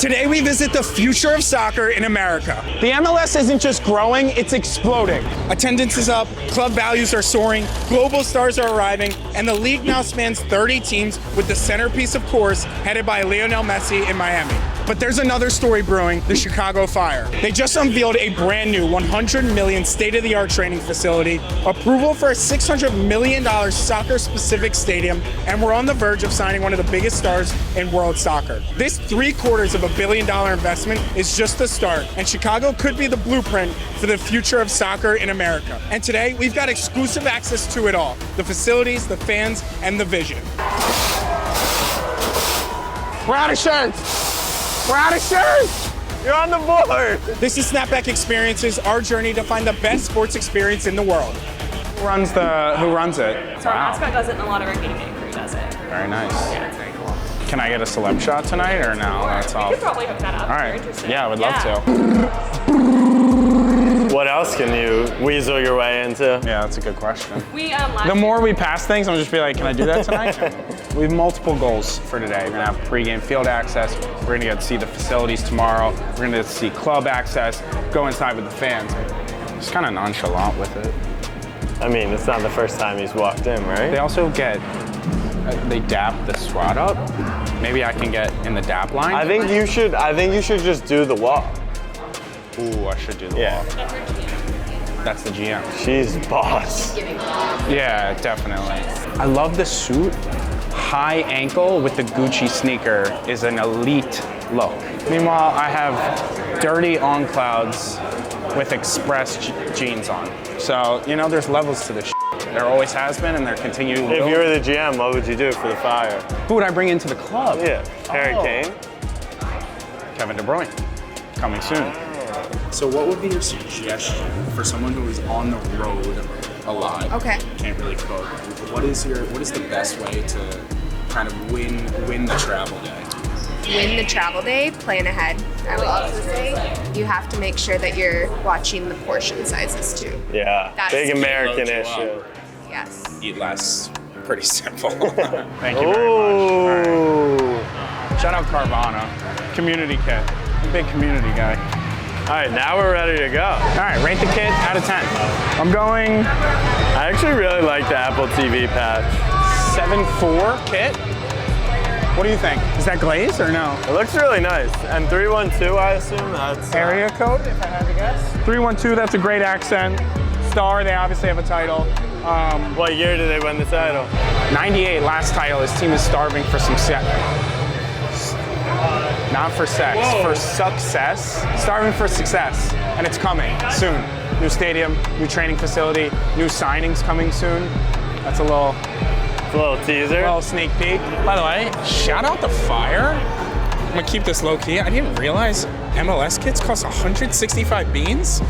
Today we visit the future of soccer in America. The MLS isn't just growing, it's exploding. Attendance is up, club values are soaring, global stars are arriving, and the league now spans 30 teams with the centerpiece, of course, headed by Lionel Messi in Miami. But there's another story brewing, the Chicago Fire. They just unveiled a brand new $100 million state-of-the-art training facility, approval for a $600 million soccer-specific stadium, and we're on the verge of signing one of the biggest stars in world soccer. This $750 million investment is just the start, and Chicago could be the blueprint for the future of soccer in America. And today, we've got exclusive access to it all, the facilities, the fans, and the vision. We're out of shirts! We're out of shirts! You're on the board! This is Snapback Experiences, our journey to find the best sports experience in the world. Who runs it? So our mascot does it and a lot of our game day crew does it. Very nice. Yeah, it's very cool. Can I get a celeb shot tonight or no? That's all. We could probably hook that up. All right. If you're interested. Yeah, I would love to. What else can you weasel your way into? Yeah, that's a good question. The more we pass things, I'm just be like, can I do that tonight? We have multiple goals for today. We're gonna have pregame field access. We're gonna get to see the facilities tomorrow. We're gonna get to see club access, go inside with the fans. Just kind of nonchalant with it. I mean, it's not the first time he's walked in, right? They also they dap the squad up. Maybe I can get in the dap line. I think you should just do the walk. Ooh, I should do the walk. That's the GM. She's boss. Yeah, definitely. I love the suit. High ankle with the Gucci sneaker is an elite look. Meanwhile, I have dirty on clouds with express jeans on. So, you know, there's levels to this shit. There always has been, and there continue to If you were the GM, what would you do for the Fire? Who would I bring into the club? Yeah, Harry Kane. Kevin De Bruyne, coming soon. So what would be your suggestion for someone who is on the road a lot? Okay. Can't really cook. What is the best way to kind of win the travel day? Win the travel day, plan ahead. I would also say you have to make sure that you're watching the portion sizes too. Yeah, That's big key. American issue. Yes. Eat less. Pretty simple. Thank you very much. All right. Shout out Carvana. Community kit. I'm a big community guy. All right, now we're ready to go. All right, rate the kit out of 10. I'm going I actually really like the Apple TV patch. 7.4 kit. What do you think? Is that glazed or no? It looks really nice. And 312, I assume that's... Area code, if I had to guess. 312, that's a great accent. Star, they obviously have a title. What year did they win the title? 98, last title. His team is starving for some sex. Not for sex, for success. Starving for success, and it's coming soon. New stadium, new training facility, new signings coming soon. That's a little teaser. little sneak peek. By the way, shout out the Fire. I'm gonna keep this low key. I didn't realize MLS kits cost 165 beans.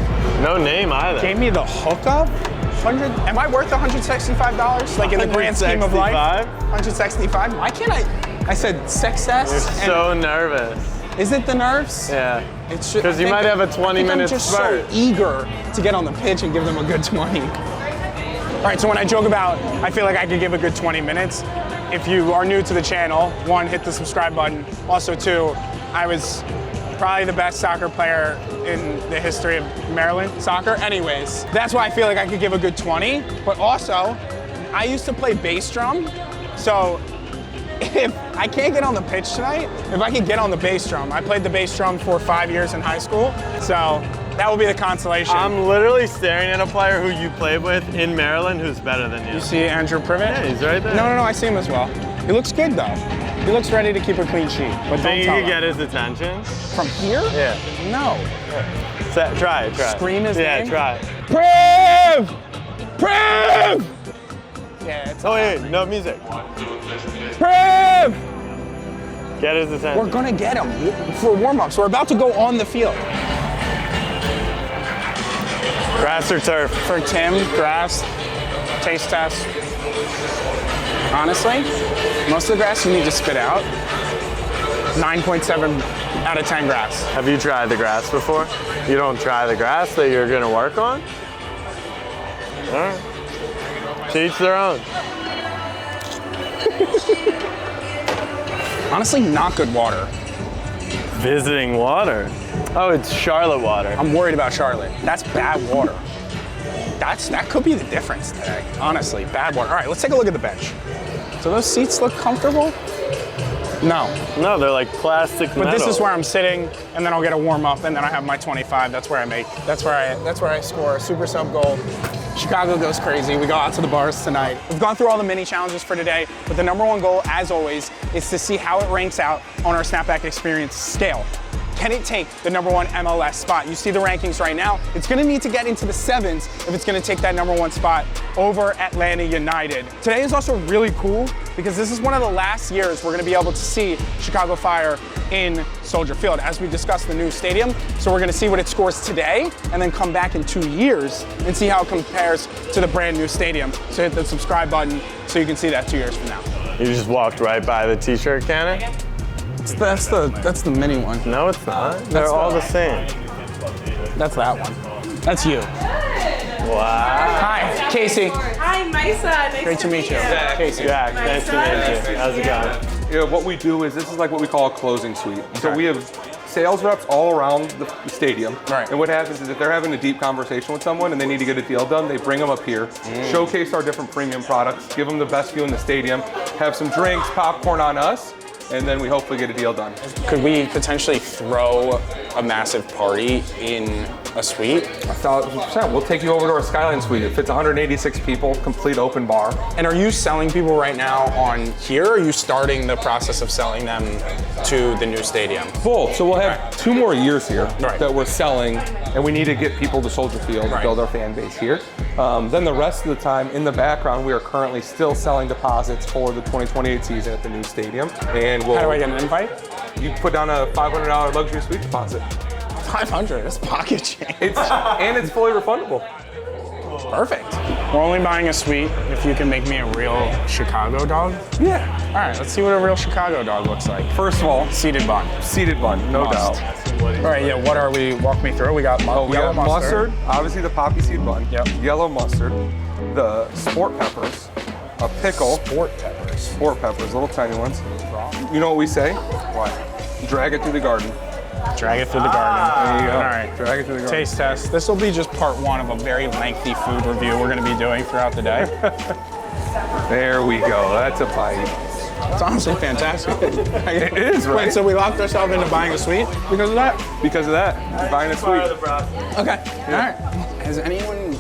No name either. Gave me the hookup. Am I worth $165? Like in the grand scheme of life? 165? Why can't I said success. You're so nervous. Is it the nerves? Yeah. It's because you might have a 20-minute I'm just spurt. so eager to get on the pitch and give them a good 20. All right, so when I joke about, I feel like I could give a good 20 minutes. If you are new to the channel, 1, hit the subscribe button. Also 2, I was probably the best soccer player in the history of Maryland soccer. Anyways, that's why I feel like I could give a good 20. But also, I used to play bass drum. So if I can't get on the pitch tonight, if I can get on the bass drum, I played the bass drum for 5 years in high school. So that will be the consolation. I'm literally staring at a player who you played with in Maryland who's better than you. You see Andrew Privet? Yeah, he's right there. No, I see him as well. He looks good though. He looks ready to keep a clean sheet. But Think don't you tell could get him. his attention? From here? Yeah. No. Try it. Scream his name? Yeah, try it. Priv! Yeah, it's wait, no music. Priv! Get his attention. We're gonna get him for warm-ups. We're about to go on the field. Grass or turf? For Tim, grass, taste test. Honestly, most of the grass you need to spit out. 9.7 out of 10 grass. Have you tried the grass before? You don't try the grass that you're gonna work on? All right. To each their own. Honestly, not good water. Visiting water. Oh, it's Charlotte water. I'm worried about Charlotte. That's bad water. That could be the difference today, honestly. Bad water. All right, let's take a look at the bench. Do those seats look comfortable? No. No, they're like plastic metal. But this is where I'm sitting, and then I'll get a warm up, and then I have my 25. That's where I make. That's where I score a super sub goal. Chicago goes crazy. We go out to the bars tonight. We've gone through all the mini challenges for today, but the number one goal, as always, is to see how it ranks out on our Snapback Experience scale. Can it take the number one MLS spot? You see the rankings right now. It's gonna need to get into the 7s if it's gonna take that number one spot over Atlanta United. Today is also really cool because this is one of the last years we're gonna be able to see Chicago Fire in Soldier Field as we discuss the new stadium. So we're gonna see what it scores today and then come back in 2 years and see how it compares to the brand new stadium. So hit the subscribe button so you can see that 2 years from now. You just walked right by the t-shirt cannon? That's the mini one. No, it's not. They're all the same. That's that one. That's you. Wow. Hi, Casey. Hi, Misa. Nice Great to meet you. Casey. Jack, nice to meet you. How's it going? You know, what we do is this is like what we call a closing suite. So Okay. we have sales reps all around the stadium. Right. And what happens is if they're having a deep conversation with someone and they need to get a deal done, they bring them up here, showcase our different premium products, give them the best view in the stadium, have some drinks, popcorn on us, and then we hopefully get a deal done. Could we potentially throw a massive party in a suite? 1,000%. We'll take you over to our Skyline suite. It fits 186 people, complete open bar. And are you selling people right now on here, or are you starting the process of selling them to the new stadium? Full. So we'll have 2 more years here Right. that we're selling, and we need to get people to Soldier Field Right. to build our fan base here. Then the rest of the time, in the background, we are currently still selling deposits for the 2028 season at the new stadium. And we'll, How do I get an invite? You put down a $500 luxury suite deposit. 500, that's pocket change. And it's fully refundable. Perfect. We're only buying a suite if you can make me a real Chicago dog. Yeah. All right, let's see what a real Chicago dog looks like. First of all, Seated bun. seated bun, no Must. doubt. All right, yeah, what are we, walk me through. We got We yellow got mustard, obviously the poppy seed bun, Yep. yellow mustard, the sport peppers, a pickle, Sport peppers. sport peppers, little tiny ones. You know what we say? What? Drag it through the garden. Drag it through the garden. There you go. All right. Drag it through the garden. Taste test. This will be just part one of a very lengthy food review we're going to be doing throughout the day. There we go. That's a bite. It's honestly fantastic. It is, right? Wait, so we locked ourselves into buying a suite because of that? Because of that, you're buying a suite. Okay. All right. Has anyone?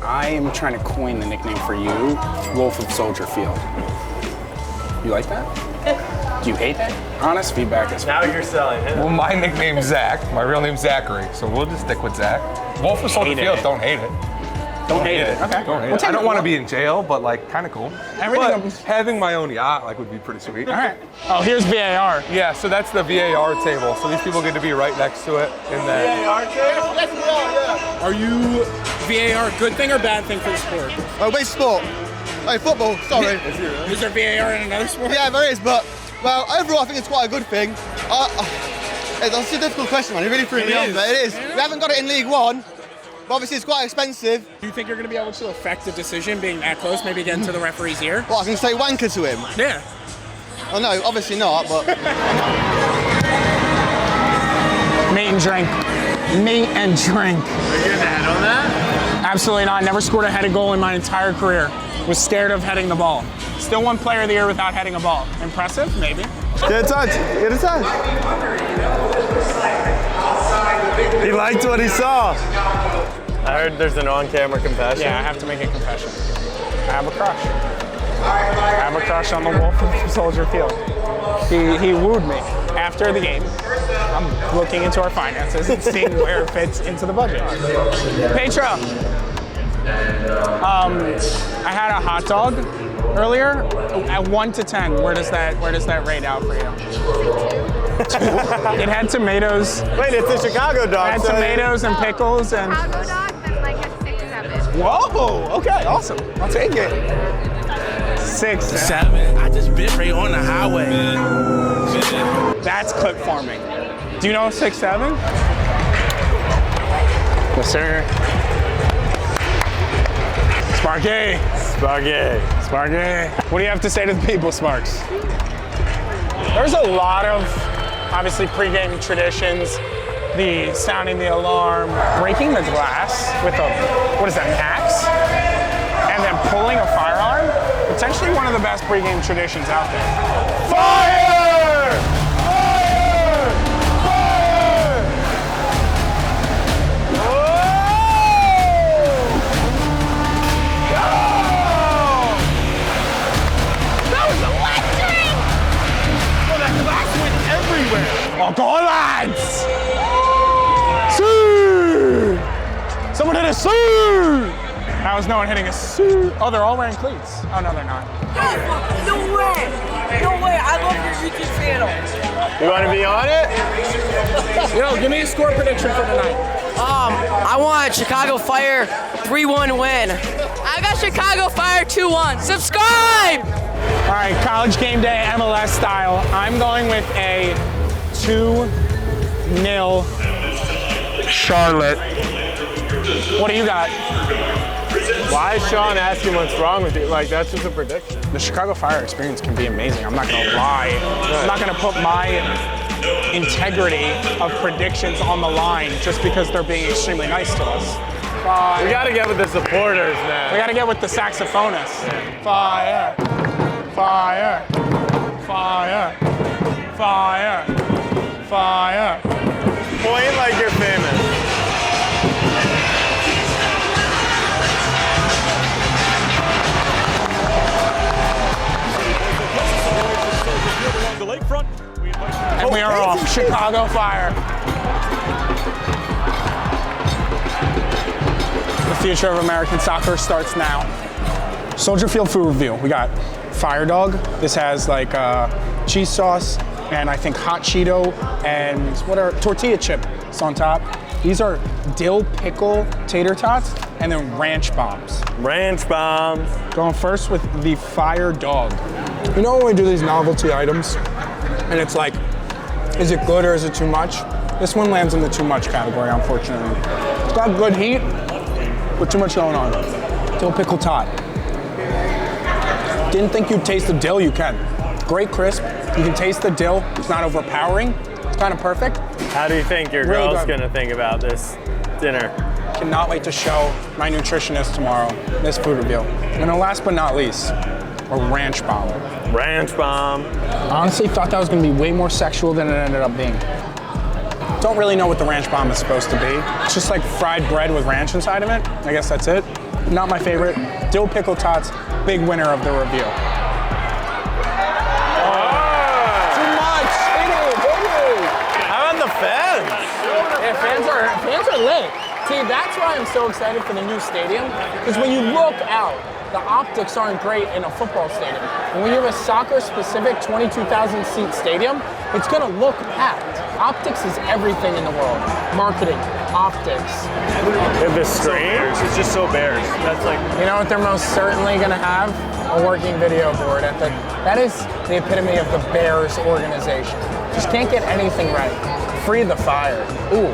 I am trying to coin the nickname for you, Wolf of Soldier Field. You like that? Do you hate that? Honest feedback is. Now you're selling it. Well, my nickname's Zach. My real name's Zachary, so we'll just stick with Zach. Wolf of Soldier Hated Field, it. don't hate it. Don't hate it. Okay. Don't hate We'll it. take I don't it. want to be in jail, but like, kind of cool. Everything But having my own yacht like would be pretty sweet. All right. Oh, here's VAR. Yeah, so that's the VAR table. So these people get to be right next to it. In that. Are you VAR good thing or bad thing for the sport? Oh, which sport? Oh, football, sorry. Is there VAR in another sport? Yeah, there is, but, well, overall I think it's quite a good thing. It's a difficult question, man. It really threw me off, but it is. We haven't got it in League One, but obviously it's quite expensive. Do you think you're going to be able to affect the decision being that close, maybe getting to the referee's ear? What, I can say wanker to him? Yeah. Oh, no, obviously not, but... Meat and drink. Meat and drink. Are you getting ahead on that? Absolutely not. Never scored a headed goal in my entire career. Was scared of heading the ball. Still won player of the year without heading a ball. Impressive? Maybe. Get a touch. Get a touch. He liked what he saw. I heard there's an on-camera confession. Yeah, I have to make a confession. I have a crush. I have a crush on the Wolf of Soldier Field. He wooed me after the game. I'm looking into our finances and seeing where it fits into the budget. Petra, I had a hot dog earlier. At 1 to 10, where does that rate out for you? It had tomatoes. Wait, it's a Chicago dog. It had so- tomatoes and pickles and. Chicago dog, that's like a 6-7. Whoa! Okay, awesome. I'll take it. 6, 7. I just bit right on the highway. That's clip farming. Do you know 6-7? Yes, sir. Sparky. Spaghetti. Sparky. What do you have to say to the people, Sparks? There's a lot of Obviously, pregame traditions, the sounding the alarm, breaking the glass with a, what is that, an axe? And then pulling a firearm. Potentially one of the best pregame traditions out there. Fire! Fire! Fire! That was electric! Oh, that glass went everywhere. Oh, go on, lads! Sue! Someone hit a Sue! That was no one hitting a Sue. Oh, they're all wearing cleats. Oh, no, they're not. No way! No way! I love your YouTube channel. You want to be on it? Yo, give me a score prediction for tonight. I want Chicago Fire 3-1 win. I got Chicago Fire 2-1. Subscribe! All right, college game day MLS style. I'm going with a 2-0 Charlotte. What do you got? Why is Sean asking what's wrong with you? Like, that's just a prediction. The Chicago Fire experience can be amazing. I'm not gonna lie. I'm not gonna put my integrity of predictions on the line just because they're being extremely nice to us. Fire. We gotta get with the supporters, man. We gotta get with the saxophonists. Fire. Fire. Fire. Fire. Fire. Point like you're famous. The lakefront. And we are off. Chicago Fire. The future of American soccer starts now. Soldier Field food review. We got Fire Dog. This has like cheese sauce and I think hot Cheeto and what are tortilla chips on top. These are dill pickle tater tots and then ranch bombs. Ranch bombs. Going first with the Fire Dog. You know when we do these novelty items and it's like, is it good or is it too much? This one lands in the too much category, unfortunately. It's got good heat, but too much going on. Dill pickle tot. Didn't think you'd taste the dill, you can. Great crisp, you can taste the dill. It's not overpowering, it's kind of perfect. How do you think your Really girl's good. gonna think about this dinner? Cannot wait to show my nutritionist tomorrow this food review. And then last but not least, a ranch bomb. Ranch bomb. I honestly thought that was gonna be way more sexual than it ended up being. Don't really know what the ranch bomb is supposed to be. It's just like fried bread with ranch inside of it. I guess that's it. Not my favorite. Dill pickle tots, big winner of the review. Too much. How about the fans? Yeah, fans are lit. See, that's why I'm so excited for the new stadium. Because when you look out, the optics aren't great in a football stadium. And when you have a soccer-specific 22,000 seat stadium, it's gonna look packed. Optics is everything in the world. Marketing, optics. If the streams, it's just so Bears. That's like, You know what they're most certainly gonna have? A working video board. That is the epitome of the Bears organization. Just can't get anything right. Free the fire. Ooh,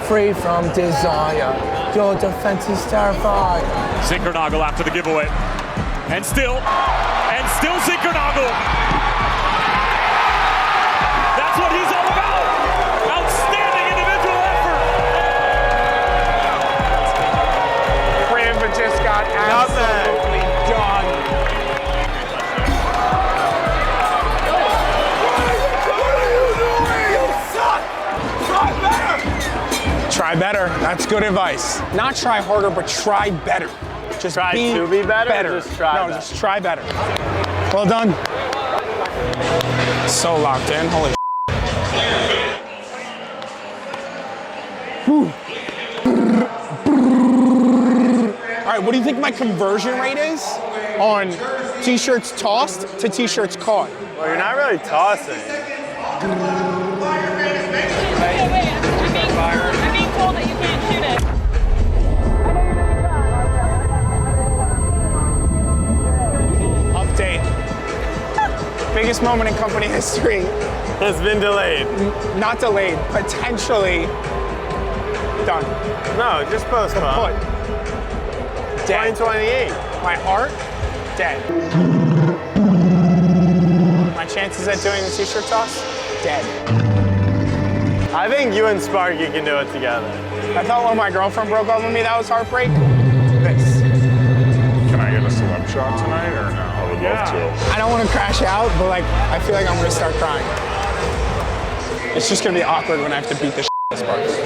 free from desire. Your defense is terrified. Zinkernagel after the giveaway. And still Zinkernagel. That's what he's all about. Outstanding individual effort. Priva just got absolutely done. Try better. That's good advice. Not try harder, but try better. Just Try to be better or just try No, better? just try better. Well done. So locked in. Holy Whew. All right, what do you think my conversion rate is on t-shirts tossed to t-shirts caught? well, you're not really tossing. I'm being told that you can't shoot it. Update. Biggest moment in company history. It's been delayed. Not delayed, potentially done. No, just postpone. Put. Dead. 2028. My heart, dead. My chances at doing the t-shirt toss, dead. I think you and Sparky can do it together. I thought when my girlfriend broke up with me, that was heartbreak. This. Can I get a celeb shot tonight or no? I would love to. I don't want to crash out, but like, I feel like I'm gonna start crying. It's just gonna be awkward when I have to beat the shit out of Sparks.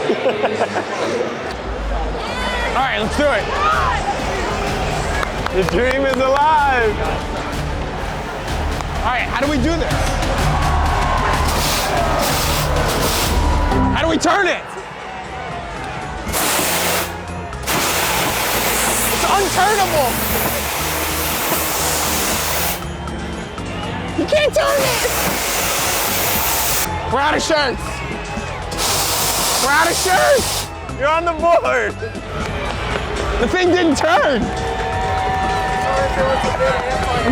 All right, let's do it. The dream is alive. All right, how do we do this? How do we turn it? It's unturnable. You can't turn it. We're out of shirts. We're out of shirts. You're on the board. The thing didn't turn.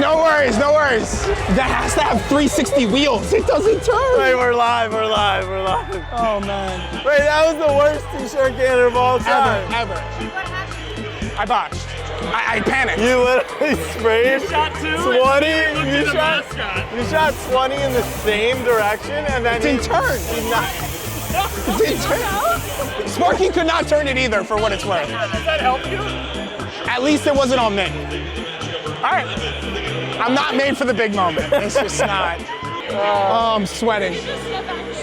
No worries, no worries. That has to have 360 wheels. It doesn't turn. Wait, we're live. Oh, man. Wait, that was the worst t-shirt cannon of all time. Ever. I botched. I panicked. You literally sprayed 20. You shot 20 in the same direction and then It didn't turn. It didn't turn. Sparky could not turn it either, for what it's worth. Does that help you? At least it wasn't on me. All right. I'm not made for the big moment. It's just not. Oh, I'm sweating.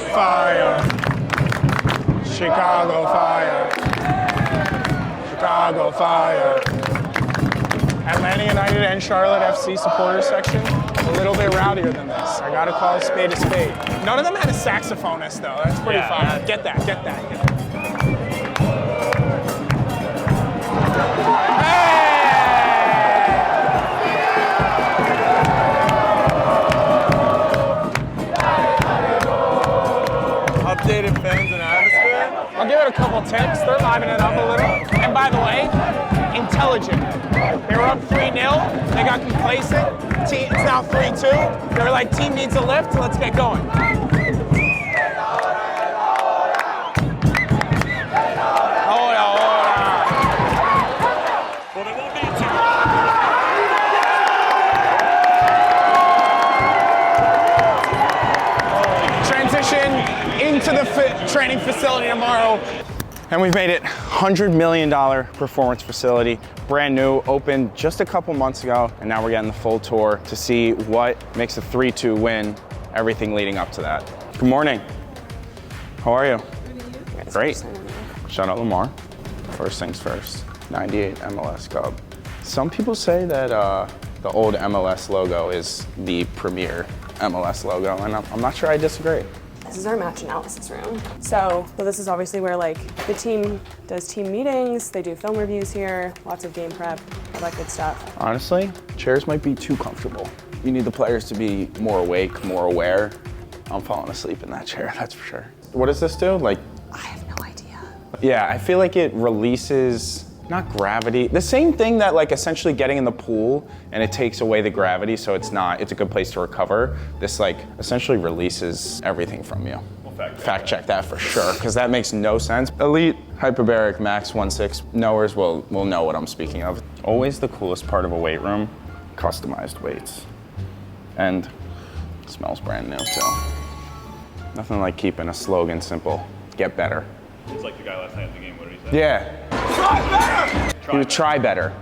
Fire. Chicago fire. Chicago fire. Atlanta United and Charlotte FC supporters section, a little bit rowdier than this. I gotta call a spade a spade. None of them had a saxophonist though. That's pretty fun. Get that. Updated fans and atmosphere. I'll give it a couple ticks. They're livening it up a little. And by the way, intelligent. They were up 3-0. They got complacent. It's now 3-2. They were like, team needs a lift. Let's get going. Hold on. Well, they won't be Transition into the training facility tomorrow. And we've made it $100 million performance facility, brand new, opened just a couple months ago, and now we're getting the full tour to see what makes a 3-2 win, everything leading up to that. Good morning. How are you? Great. Shout out Lamar. First things first, 98 MLS Cub. Some people say that the old MLS logo is the premier MLS logo, and I'm not sure I disagree. This is our match analysis room. So this is obviously where like the team does team meetings, they do film reviews here, lots of game prep, all that good stuff. Honestly, chairs might be too comfortable. You need the players to be more awake, more aware. I'm falling asleep in that chair, that's for sure. What does this do? Like, I have no idea. Yeah, I feel like it releases, not gravity, the same thing that like essentially getting in the pool and it takes away the gravity, so it's a good place to recover. This like essentially releases everything from you. We'll fact check that for sure, because that makes no sense. Elite, hyperbaric, max 1.6 knowers will know what I'm speaking of. Always the coolest part of a weight room, customized weights. And it smells brand new too. Nothing like keeping a slogan simple, get better. It's like the guy last night at the game, what did he say? Yeah. He would try better.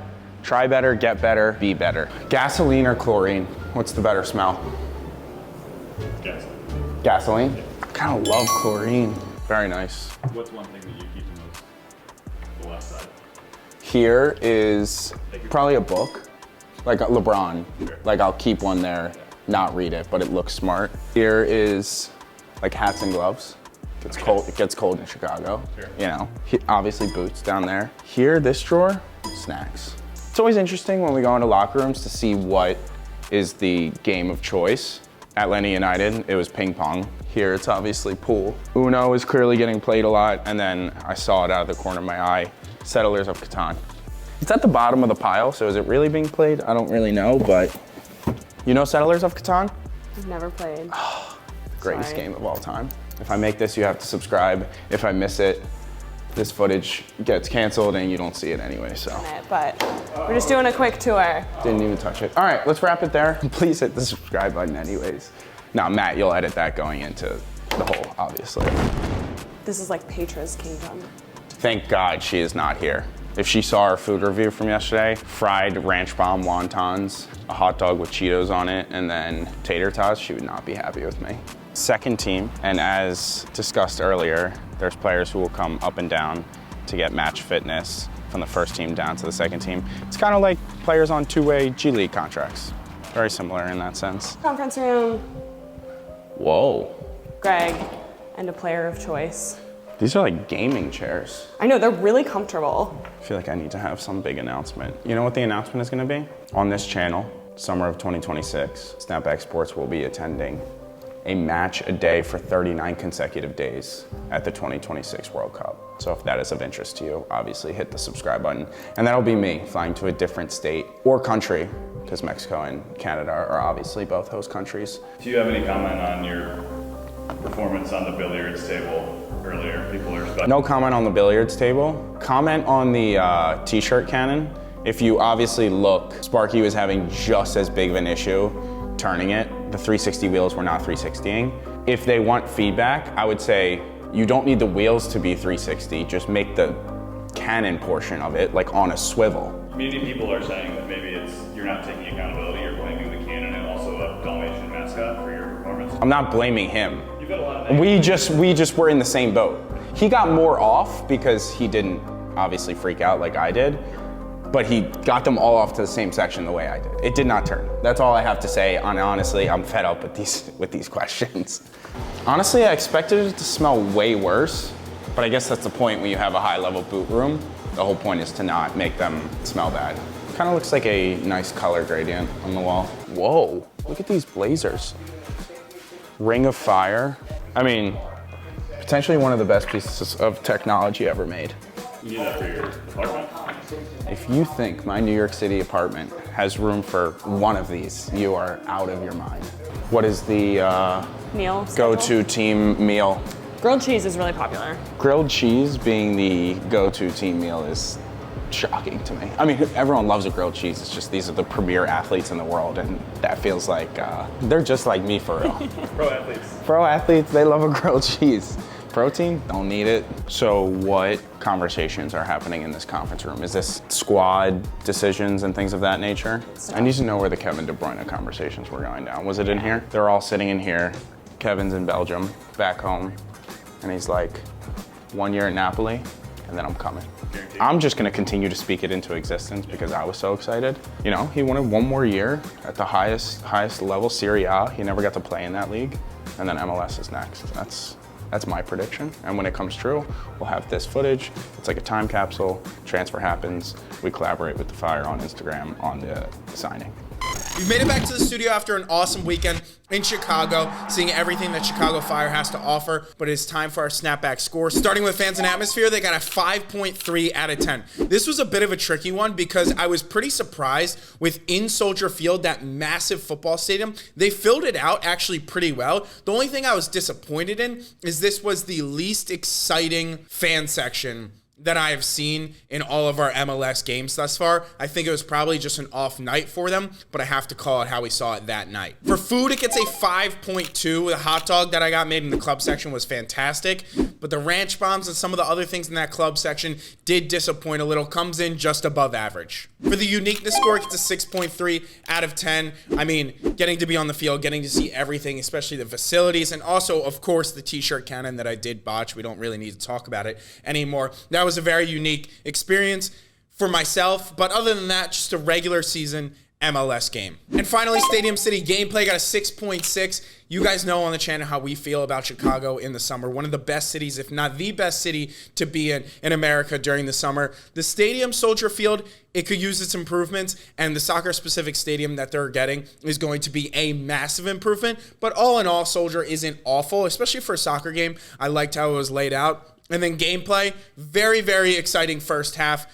Try better, get better, be better. Gasoline or chlorine? What's the better smell? Gasoline. Gasoline? I kind of love chlorine. Very nice. What's one thing that you keep the most? The left side. Here is probably a book, like a LeBron. Like I'll keep one there, not read it, but it looks smart. Here is like hats and gloves. It's cold. It gets cold in Chicago. Sure. You know, obviously boots down there. Here, this drawer, snacks. It's always interesting when we go into locker rooms to see what is the game of choice. Atlanta United, it was ping pong. Here, it's obviously pool. Uno is clearly getting played a lot, and then I saw it out of the corner of my eye. Settlers of Catan. It's at the bottom of the pile, so is it really being played? I don't really know, but you know Settlers of Catan? I've never played. Greatest game of all time. If I make this, you have to subscribe. If I miss it, this footage gets canceled and you don't see it anyway, so. But we're just doing a quick tour. Didn't even touch it. All right, let's wrap it there. Please hit the subscribe button anyways. Now, Matt, you'll edit that going into the hole, obviously. this is like Petra's kingdom. Thank God she is not here. If she saw our food review from yesterday, fried ranch bomb wontons, a hot dog with Cheetos on it, and then tater tots, she would not be happy with me. Second team, and as discussed earlier, there's players who will come up and down to get match fitness from the first team down to the second team. It's kind of like players on two-way G League contracts. Very similar in that sense. Conference room, Whoa. Greg, and a player of choice. These are like gaming chairs. I know, they're really comfortable. I feel like I need to have some big announcement. You know what the announcement is gonna be? On this channel, summer of 2026, Snapback Sports will be attending a match a day for 39 consecutive days at the 2026 World Cup. So if that is of interest to you, obviously hit the subscribe button. And that'll be me flying to a different state or country, because Mexico and Canada are obviously both host countries. Do you have any comment on your performance on the billiards table earlier? People are No comment on the billiards table. Comment on the t-shirt cannon. If you obviously look, Sparky was having just as big of an issue turning it. The 360 wheels were not 360ing. If they want feedback, I would say you don't need the wheels to be 360, just make the cannon portion of it like on a swivel. Many people are saying that maybe you're not taking accountability, you're blaming the cannon and also a Dalmatian mascot for your performance. I'm not blaming him. You've got a lot of We just were in the same boat. He got more off because he didn't obviously freak out like I did, but he got them all off to the same section the way I did. It did not turn. That's all I have to say. Honestly, I'm fed up with these questions. Honestly, I expected it to smell way worse, but I guess that's the point when you have a high-level boot room. The whole point is to not make them smell bad. Kind of looks like a nice color gradient on the wall. Whoa, look at these blazers. Ring of Fire. I mean, potentially one of the best pieces of technology ever made. You need that for your apartment? If you think my New York City apartment has room for one of these, you are out of your mind. What is the Meal go-to team meal? Grilled cheese is really popular. Grilled cheese being the go-to team meal is shocking to me. I mean, everyone loves a grilled cheese. It's just these are the premier athletes in the world, and that feels like they're just like me for real. Pro athletes. Pro athletes, they love a grilled cheese. Protein, don't need it. So what conversations are happening in this conference room? Is this squad decisions and things of that nature? I need to know where the Kevin De Bruyne conversations were going down. Was it in here? They're all sitting in here. Kevin's in Belgium, back home. And he's like, 1 year at Napoli, and then I'm coming. I'm just gonna continue to speak it into existence because I was so excited. You know, he wanted 1 more year at the highest level, Serie A. He never got to play in that league. And then MLS is next. That's my prediction. And when it comes true, we'll have this footage. It's like a time capsule. Transfer happens. We collaborate with the Fire on Instagram on the signing. We've made it back to the studio after an awesome weekend in Chicago, seeing everything that Chicago Fire has to offer, but it's time for our snapback score. Starting with fans and atmosphere, they got a 5.3 out of 10. This was a bit of a tricky one because I was pretty surprised within Soldier Field, that massive football stadium. They filled it out actually pretty well. The only thing I was disappointed in is this was the least exciting fan section that I have seen in all of our MLS games thus far. I think it was probably just an off night for them, but I have to call it how we saw it that night. For food, it gets a 5.2. The hot dog that I got made in the club section was fantastic, but the ranch bombs and some of the other things in that club section did disappoint a little, comes in just above average. For the uniqueness score, it gets a 6.3 out of 10. I mean, getting to be on the field, getting to see everything, especially the facilities, and also, of course, the t-shirt cannon that I did botch. We don't really need to talk about it anymore. That was a very unique experience for myself, but other than that, just a regular season MLS game. And finally, Stadium City gameplay got a 6.6. You guys know on the channel how we feel about Chicago in the summer. One of the best cities, if not the best city to be in America during the summer. The stadium, Soldier Field, it could use its improvements, and the soccer-specific stadium that they're getting is going to be a massive improvement. But all in all, Soldier isn't awful, especially for a soccer game. I liked how it was laid out. And then gameplay, very, very exciting first half.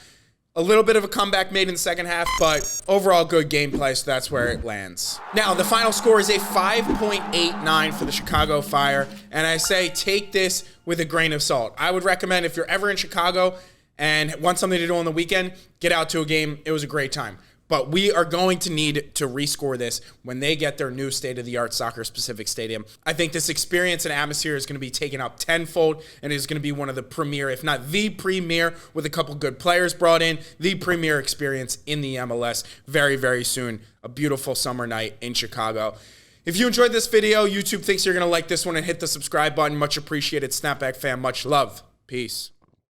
A little bit of a comeback made in the second half, but overall good gameplay, so that's where it lands. Now, the final score is a 5.89 for the Chicago Fire, and I say take this with a grain of salt. I would recommend if you're ever in Chicago and want something to do on the weekend, get out to a game. It was a great time. But we are going to need to rescore this when they get their new state-of-the-art soccer-specific stadium. I think this experience and atmosphere is going to be taken up tenfold, and it is going to be one of the premier, if not the premier, with a couple good players brought in, the premier experience in the MLS very, very soon. A beautiful summer night in Chicago. If you enjoyed this video, YouTube thinks you're going to like this one and hit the subscribe button. Much appreciated. Snapback fam, much love. Peace.